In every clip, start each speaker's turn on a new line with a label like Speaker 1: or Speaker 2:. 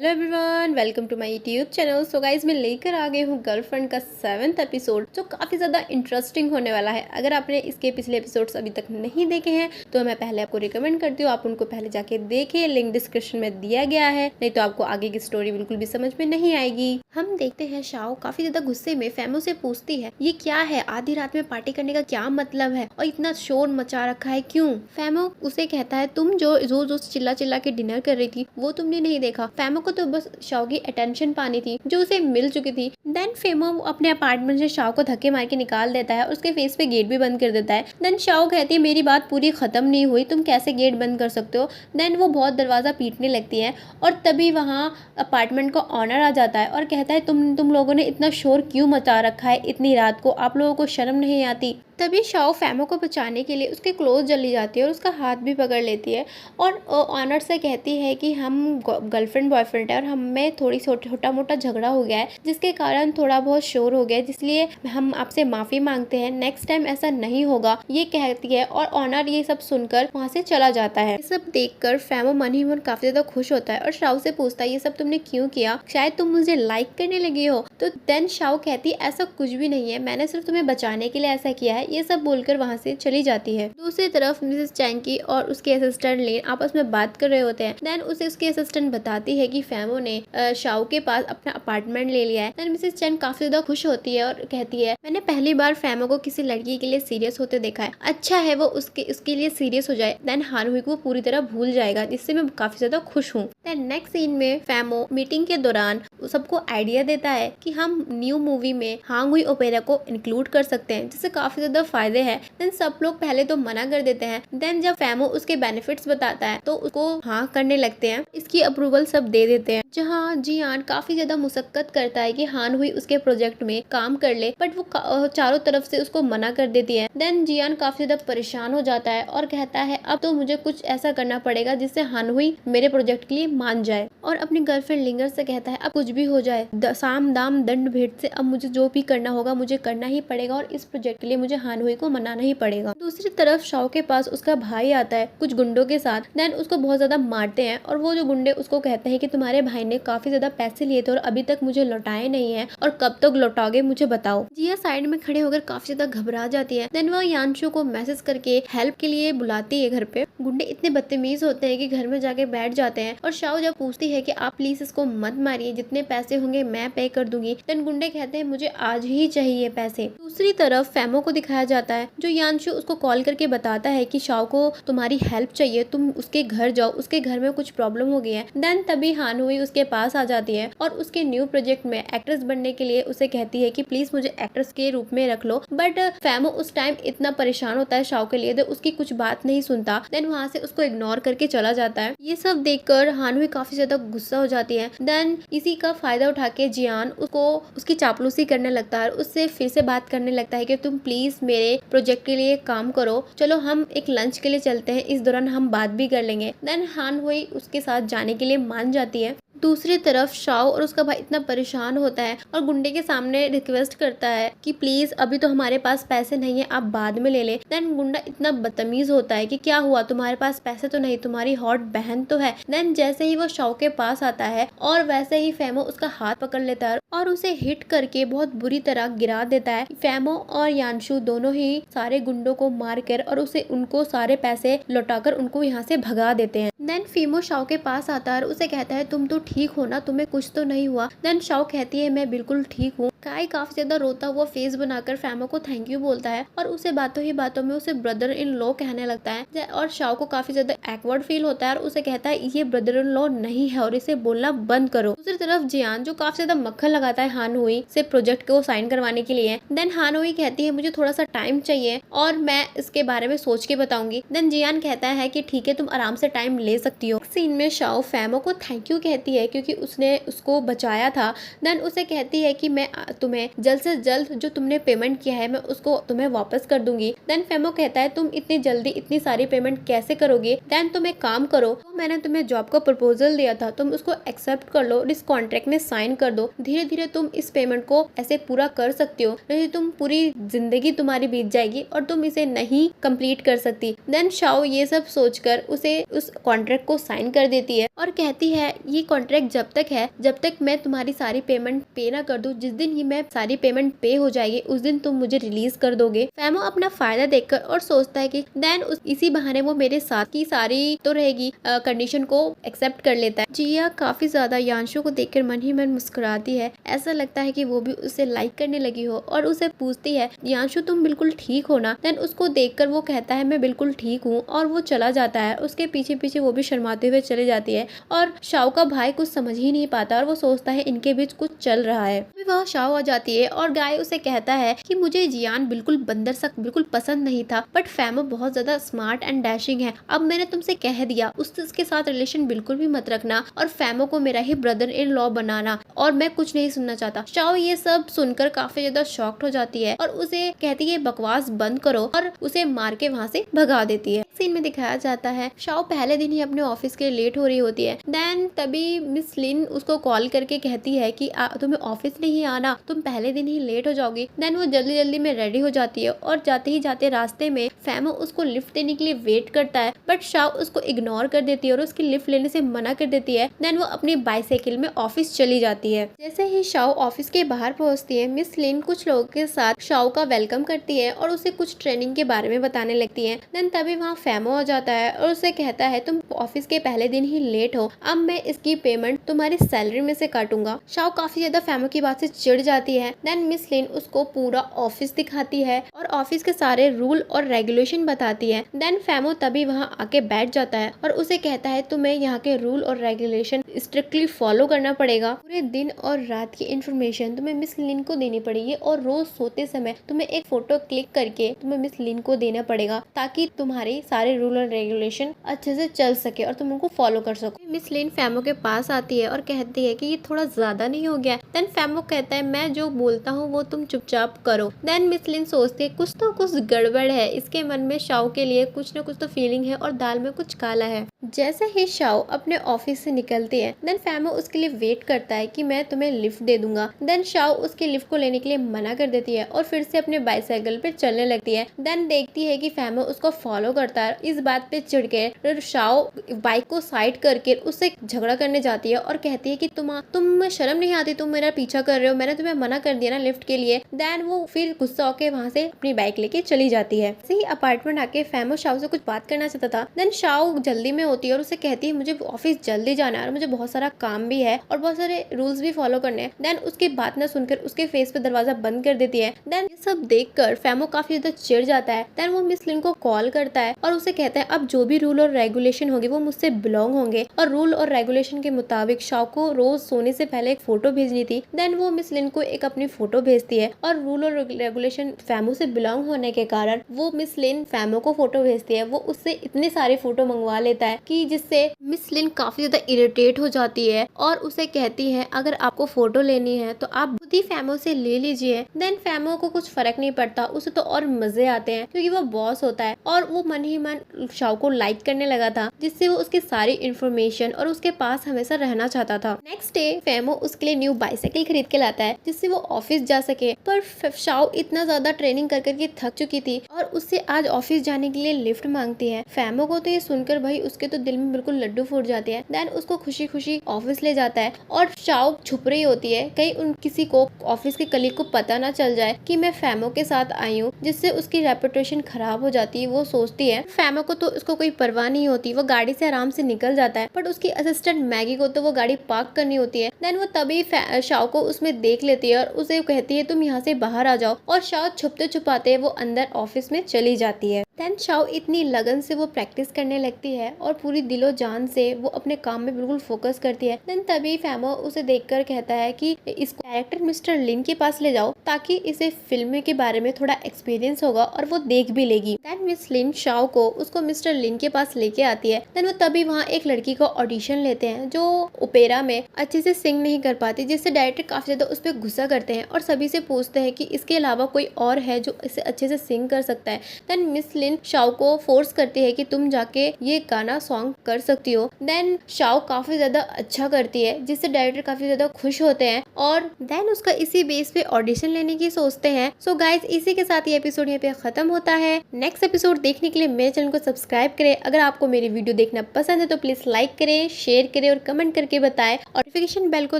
Speaker 1: Hello everyone, welcome to my YouTube channel. So guys मैं लेकर आ गई हूँ गर्लफ्रेंड का 7th एपिसोड, जो काफ़ी ज़्यादा इंटरेस्टिंग होने वाला है। अगर आपने इसके पिछले एपिसोड्स अभी तक नहीं देखे हैं तो मैं पहले आपको रिकमेंड करती हूँ आप उनको पहले जाके देखें। लिंक डिस्क्रिप्शन में दिया गया है, नहीं तो आपको आगे की स्टोरी बिल्कुल भी समझ में नहीं आएगी। हम देखते हैं शाओ काफ़ी ज़्यादा गुस्से में फैमो से पूछती है, ये क्या है, आधी रात में पार्टी करने का क्या मतलब है और इतना शोर मचा रखा है क्यों। फैमो उसे कहता है, तुम जो रोज रोज चिल्ला चिल्ला के डिनर कर रही थी वो तुमने नहीं देखा। फैमो को तो बस शाओ की अटेंशन पानी थी जो उसे मिल चुकी थी। देन फेमो अपने अपार्टमेंट से शाओ को धक्के मार के निकाल देता है और उसके फेस पे गेट भी बंद कर देता है। देन शाओ कहती है, मेरी बात पूरी खत्म नहीं हुई, तुम कैसे गेट बंद कर सकते हो। देन वो बहुत दरवाजा पीटने लगती है और तभी वहाँ अपार्टमेंट का ऑनर आ जाता है और कहता है, तुम लोगों ने इतना शोर क्यों मचा रखा है इतनी रात को, आप लोगों को शर्म नहीं आती। तभी शाओ फैमो को बचाने के लिए उसके क्लोज चली जाती है और उसका हाथ भी पकड़ लेती है और ऑनर से कहती है कि हम गर्लफ्रेंड बॉयफ्रेंड है और हमें थोड़ी छोटा मोटा झगड़ा हो गया है जिसके कारण थोड़ा बहुत शोर हो गया है, इसलिए हम आपसे माफ़ी मांगते हैं, नेक्स्ट टाइम ऐसा नहीं होगा, ये कहती है। और ऑनर ये सब सुनकर वहाँ से चला जाता है। ये सब देखकर फैमो मन ही मन काफ़ी ज़्यादा खुश होता है और शाओ से पूछता है, ये सब तुमने क्यों किया, शायद तुम मुझे लाइक करने लगी हो। तो देन शाओ कहती है, ऐसा कुछ भी नहीं है, मैंने सिर्फ तुम्हें बचाने के लिए ऐसा किया है। ये सब बोलकर वहाँ से चली जाती है। दूसरी तरफ मिसेस चैंकी और उसके असिस्टेंट लेन आपस में बात कर रहे होते हैं। देन उसे उसके असिस्टेंट बताती है कि फैमो ने शाओ के पास अपना अपार्टमेंट ले लिया है। देन मिसेस चैन काफी ज्यादा खुश होती है और कहती है, मैंने पहली बार फैमो को किसी लड़की के लिए सीरियस होते देखा है, अच्छा है वो उसके लिए सीरियस हो जाए। देन हानहुई को पूरी तरह भूल जाएगा, जिससे मैं काफी ज्यादा खुश हूँ। देन नेक्स्ट सीन में फैमो मीटिंग के दौरान सबको आइडिया देता है कि हम न्यू मूवी में हांगुई ओपेरा को इंक्लूड कर सकते हैं, जिससे काफी ज्यादा फायदे हैं। देन सब लोग पहले तो मना कर देते हैं। देन जब फैमो उसके बेनिफिट्स बताता है तो उसको हाँ करने लगते हैं, इसकी अप्रूवल सब दे देते हैं। जहाँ जियान काफी ज्यादा मुशक्कत करता है कि हानहुई उसके प्रोजेक्ट में काम कर ले, बट वो चारों तरफ से उसको मना कर देती है। देन जियान काफी ज्यादा परेशान हो जाता है और कहता है, अब तो मुझे कुछ ऐसा करना पड़ेगा जिससे हानहुई मेरे प्रोजेक्ट के लिए मान जाए। और अपनी गर्लफ्रेंड लिंगर से कहता है, अब कुछ भी हो जाए, साम दाम दंड भेंट से अब मुझे जो भी करना होगा मुझे करना ही पड़ेगा और इस प्रोजेक्ट के लिए मुझे हानहुई को मनाना ही पड़ेगा। दूसरी तरफ शाओ के पास उसका भाई आता है कुछ गुंडों के साथ। देन उसको बहुत ज्यादा मारते हैं और वो जो गुंडे उसको कहते हैं कि तुम्हारे भाई ने काफी ज्यादा पैसे लिए थे और अभी तक मुझे लौटाए नहीं है और कब तक लौटाओगे मुझे बताओ। जिया साइड में खड़े होकर काफी ज्यादा घबरा जाती है। देन वो यानशु को मैसेज करके हेल्प के लिए बुलाती है घर पे। गुंडे इतने बदतमीज होते हैं कि घर में जाके बैठ जाते हैं और शाओ जब पूछती है कि आप प्लीज इसको मत मारिए, जितने पैसे होंगे मैं पे कर दूंगी। देन गुंडे कहते हैं, मुझे आज ही चाहिए पैसे। दूसरी तरफ फैमो को दिखाया जाता है, जो यानशु उसको कॉल करके बताता है कि शाओ को तुम्हारी हेल्प चाहिए, तुम उसके घर जाओ, उसके घर में कुछ प्रॉब्लम हो गई है। देन तभी हानहुई उसके पास आ जाती है और उसके न्यू प्रोजेक्ट में एक्ट्रेस बनने के लिए उसे कहती है कि प्लीज मुझे एक्ट्रेस के रूप में रख लो। बट फैमो उस टाइम इतना परेशान होता है शाओ के लिए, तो उसकी कुछ बात नहीं सुनता। देन वहाँ से उसको इग्नोर करके चला जाता है। ये सब देखकर हानहुई काफी ज्यादा गुस्सा हो जाती है। देन इसी का फायदा उठा के जियान उसको उसकी चापलूसी करने लगता है, उससे फिर से बात करने लगता है कि तुम प्लीज मेरे प्रोजेक्ट के लिए काम करो, चलो हम एक लंच के लिए चलते हैं, इस दौरान हम बात भी कर लेंगे। देन हानहुई उसके साथ जाने के लिए मान जाती है। दूसरी तरफ शाओ और उसका भाई इतना परेशान होता है और गुंडे के सामने रिक्वेस्ट करता है कि प्लीज अभी तो हमारे पास पैसे नहीं है, आप बाद में ले ले। देन गुंडा इतना बदतमीज होता है कि क्या हुआ, तुम्हारे पास पैसे तो नहीं, तुम्हारी हॉट बहन तो है। देन जैसे ही वो शाओ के पास आता है और वैसे ही फैमो उसका हाथ पकड़ लेता है और उसे हिट करके बहुत बुरी तरह गिरा देता है। फैमो और यानशु दोनों ही सारे गुंडों को मार कर और उसे उनको सारे पैसे लौटाकर उनको यहाँ से भगा देते हैं। देन फीमो शाओ के पास आता है और उसे कहता है, तुम तो ठीक हो ना, तुम्हें कुछ तो नहीं हुआ। देन शाओ कहती है, मैं बिल्कुल ठीक हूँ। काई काफी ज्यादा रोता हुआ फेस बनाकर फैमो को थैंक यू बोलता है और उसे बातों ही बातों में उसे ब्रदर इन लॉ कहने लगता है और शाओ को काफी ज्यादा एक्वर्ड फील होता है और उसे कहता है, ये ब्रदर इन लॉ नहीं है और इसे बोलना बंद करो। दूसरी तरफ जियान जो काफी ज्यादा मक्खन लगाता है हानहुई से प्रोजेक्ट को साइन करवाने के लिए। देन हानहुई कहती है, मुझे थोड़ा सा टाइम चाहिए और मैं इसके बारे में सोच के बताऊंगी। देन जियान कहता है कि ठीक है, तुम आराम से टाइम ले सकती हो। सीन में शाओ फैमो को थैंक यू कहती है क्योंकि उसने उसको बचाया था। देन उसे कहती है कि मैं तुम्हें जल्द से जल्द जो तुमने पेमेंट किया है मैं उसको तुम्हें वापस कर दूंगी। देन फेमो कहता है तुम इतनी जल्दी इतनी सारी पेमेंट कैसे करोगे? देन तुम एक काम करो, तो मैंने तुम्हें जॉब का प्रपोजल दिया था, तुम उसको एक्सेप्ट कर लो और इस कॉन्ट्रैक्ट में साइन कर दो। धीरे धीरे तुम इस पेमेंट को ऐसे पूरा कर सकती हो, नहीं तुम पूरी जिंदगी तुम्हारी बीत जाएगी और तुम इसे नहीं कंप्लीट कर सकती। देन शाओ ये सब सोचकर उसे उस कॉन्ट्रैक्ट को साइन कर देती है और कहती है ये कॉन्ट्रैक्ट जब तक है जब तक मैं तुम्हारी सारी पेमेंट पे ना कर दूं, जिस दिन ये मैं सारी पेमेंट पे हो जाएगी उस दिन तुम मुझे रिलीज कर दोगे। फेमो अपना फायदा देखकर और सोचता है कि देन इसी बहाने वो मेरे साथ की सारी तो रहेगी कंडीशन को एक्सेप्ट कर लेता है। जिया काफी ज्यादा यांशु को देखकर मन ही मन मुस्कुराती है, ऐसा लगता है कि वो भी उसे लाइक करने लगी हो और उसे पूछती है यांशु तुम बिल्कुल ठीक हो ना? देन उसको देखकर वो कहता है मैं बिल्कुल ठीक हूँ और वो चला जाता है। उसके पीछे पीछे वो भी शर्माते हुए चली जाती है और शाओ का भाई कुछ समझ ही नहीं पाता और वो सोचता है इनके बीच कुछ चल रहा है। अभी वह शाओ आ जाती है और गाय उसे कहता है कि मुझे जियान बिल्कुल बंदर सा बिल्कुल पसंद नहीं था, बट फेमो बहुत ज्यादा स्मार्ट एंड डैशिंग है। अब मैंने तुमसे कह दिया उसके साथ रिलेशन बिल्कुल भी मत रखना और फेमो को मेरा ही ब्रदर इन लॉ बनाना, और मैं कुछ नहीं सुनना चाहता। शाओ ये सब सुनकर काफी ज्यादा शॉक्ड हो जाती है और उसे कहती है बकवास बंद करो और उसे मार के वहाँ से भगा देती है। सीन में दिखाया जाता है शाओ पहले दिन ही अपने ऑफिस के लेट हो रही होती है। देन तभी मिस लिन उसको कॉल करके कहती है कि तुम्हें ऑफिस नहीं आना, तुम पहले दिन ही लेट हो जाओगी। देन वो जल्दी जल्दी में रेडी हो जाती है और जाते ही जाते रास्ते में फेमो उसको लिफ्ट देने के लिए वेट करता है, बट शाओ उसको इग्नोर कर देती है और उसकी लिफ्ट लेने से मना कर देती है। देन वो अपनी बाइसाइकिल में ऑफिस चली जाती है। जैसे ही शाओ ऑफिस के बाहर पहुंचती है, मिस लिन कुछ लोगों के साथ शाओ का वेलकम करती है और उसे कुछ ट्रेनिंग के बारे में बताने लगती है। देन तभी वहाँ फेमो आ जाता है और उसे कहता है तुम ऑफिस के पहले दिन ही लेट हो, अब मैं इसकी पेमेंट तुम्हारी सैलरी में से काटूंगा। शाओ काफी ज्यादा फेमो की बात से चिढ़ जाती है। देन मिस लिन उसको पूरा ऑफिस दिखाती है और ऑफिस के सारे रूल और रेगुलेशन बताती है। देन फेमो तभी वहाँ आके बैठ जाता है और उसे कहता है तुम्हें यहाँ के रूल और रेगुलेशन स्ट्रिक्टली फॉलो करना पड़ेगा। पूरे दिन और रात की इंफॉर्मेशन तुम्हें मिस लिन को देनी पड़ेगी और रोज सोते समय तुम्हें एक फोटो क्लिक करके तुम्हें मिस लिन को देना पड़ेगा ताकि तुम्हारे सारे रूल और रेगुलेशन अच्छे से चल सके और तुम उनको फॉलो कर सको। मिस लिन फेमो के पास आती है और कहती है कि ये थोड़ा ज्यादा नहीं हो गया? देन फेमो कहता है मैं जो बोलता हूँ वो तुम चुपचाप करो। देन मिस लिन सोचती है कुछ तो कुछ गड़बड़ है, इसके मन में शाओ के लिए कुछ न कुछ तो फीलिंग है और दाल में कुछ काला है। जैसे ही शाओ अपने ऑफिस से निकलती है, देन फेमो उसके लिए वेट करता है कि मैं तुम्हें लिफ्ट दे दूंगा। देन शाओ उसकी लिफ्ट को लेने के लिए मना कर देती है और फिर से अपने बाइसाइकिल पे चलने लगती है। देन देखती है कि फेमो उसको फॉलो करता है। इस बात पे चिढ़ के शाओ बाइक को साइड करके उससे झगड़ा करने जाती है और कहती है कि तुम शर्म नहीं आती, तुम मेरा पीछा कर रहे हो, मैंने तुम्हें मना कर दिया ना लिफ्ट के लिए। देन वो फिर गुस्सा होकर वहाँ से अपनी बाइक लेके चली जाती है। ऐसे ही अपार्टमेंट आके फेमो शाओ से कुछ बात करना चाहता था। देन शाओ जल्दी में होती है और उसे कहती है मुझे ऑफिस जल्दी जाना है और मुझे बहुत सारा काम भी है और बहुत सारे रूल्स भी फॉलो करने हैं। देन उसकी बात न सुनकर उसके फेस पे दरवाजा बंद कर देती है। देन ये सब देखकर फेमो काफी ज्यादा चिढ़ जाता है। देन वो मिस लिन को कॉल करता है और उसे कहता है अब जो भी रूल और रेगुलेशन होंगे वो मुझसे बिलोंग होंगे और रूल और रेगुलेशन के मुताबिक शाओ को रोज सोने से पहले एक फोटो भेजनी थी। देन वो मिस लिन को एक अपनी फोटो भेजती है और रूल और रेगुलेशन फेमो से बिलोंग होने के कारण वो मिस लिन फेमो को फोटो भेजती है। वो उससे इतने सारे फोटो मंगवा लेता है कि जिससे मिस लिन काफी ज्यादा इरिटेट हो जाती है और उसे कहती है अगर आपको फोटो लेनी है तो आप खुद ही फेमो से ले लीजिए। देन फेमो को कुछ फर्क नहीं पड़ता, उसे तो और मजे आते हैं क्योंकि वो बॉस होता है और वो मन ही मन शाओ को लाइक करने लगा था, जिससे वो उसकी सारी इन्फॉर्मेशन और उसके पास हमेशा रहना चाहता था। नेक्स्ट डे फेमो उसके लिए न्यू बाइसाइकिल खरीद के लाता है जिससे वो ऑफिस जा सके, पर शाओ इतना ज्यादा ट्रेनिंग कर करके थक चुकी थी और उससे आज ऑफिस जाने के लिए लिफ्ट मांगती है। फेमो को तो ये सुनकर भाई उसके तो दिल में बिल्कुल लड्डू फूट जाते हैं। देन उसको खुशी खुशी ऑफिस ले जाता है और शाओ छुप रही होती है कहीं उन किसी को ऑफिस के कलीग को पता ना चल जाए कि मैं फेमो के साथ आई हूँ, जिससे उसकी रेपुटेशन खराब हो जाती है। वो सोचती है फेमो को तो उसको कोई परवाह नहीं होती, वो गाड़ी से आराम से निकल जाता है, बट उसकी असिस्टेंट मैगी को तो वो गाड़ी पार्क करनी होती है। देन वो तभी शाओ को उसमें देख लेती है और उसे कहती है तुम यहाँ से बाहर आ जाओ, और शाओ छुपते छुपाते वो अंदर ऑफिस में चली जाती है। देन शाओ इतनी लगन से वो प्रैक्टिस करने लगती है और पूरी दिलो जान से वो अपने काम में बिल्कुल फोकस करती है। देन तभी फेमो उसे देखकर कहता है कि इस कैरेक्टर मिस्टर लिन के पास ले जाओ। ताकि इसे फिल्म के बारे में थोड़ा एक्सपीरियंस होगा और वो देख भी लेगी। देन मिस लिन शाओ को उसको मिस्टर लिन के पास लेके आती है। देन वो तभी वहाँ एक लड़की को ऑडिशन लेते हैं जो ओपेरा में अच्छे से सिंग नहीं कर पाती, जिससे डायरेक्टर काफी ज्यादा उस पर गुस्सा करते हैं और सभी से पूछते हैं कि इसके अलावा कोई और है जो इसे अच्छे से सिंग कर सकता है। देन मिस लिन शाओ को फोर्स करती है कि तुम जाके ये गाना सॉन्ग कर सकती हो। देन शाओ काफी ज्यादा अच्छा करती है, जिससे डायरेक्टर काफी ज्यादा खुश होते हैं और देन उसका इसी बेस पे ऑडिशन लेने की सोचते हैं। सो गाइज, इसी के साथ ये एपिसोड यहाँ पे खत्म होता है। नेक्स्ट एपिसोड देखने के लिए मेरे चैनल को सब्सक्राइब करें। अगर आपको मेरी वीडियो देखना पसंद है तो प्लीज लाइक करें, शेयर करें और कमेंट करके बताएं। और नोटिफिकेशन बेल को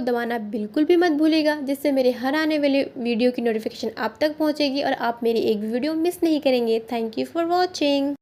Speaker 1: दबाना बिल्कुल भी मत भूलिएगा, जिससे मेरे हर आने वाले वीडियो की नोटिफिकेशन आप तक पहुंचेगी और आप मेरी एक वीडियो मिस नहीं करेंगे। Thank you for watching.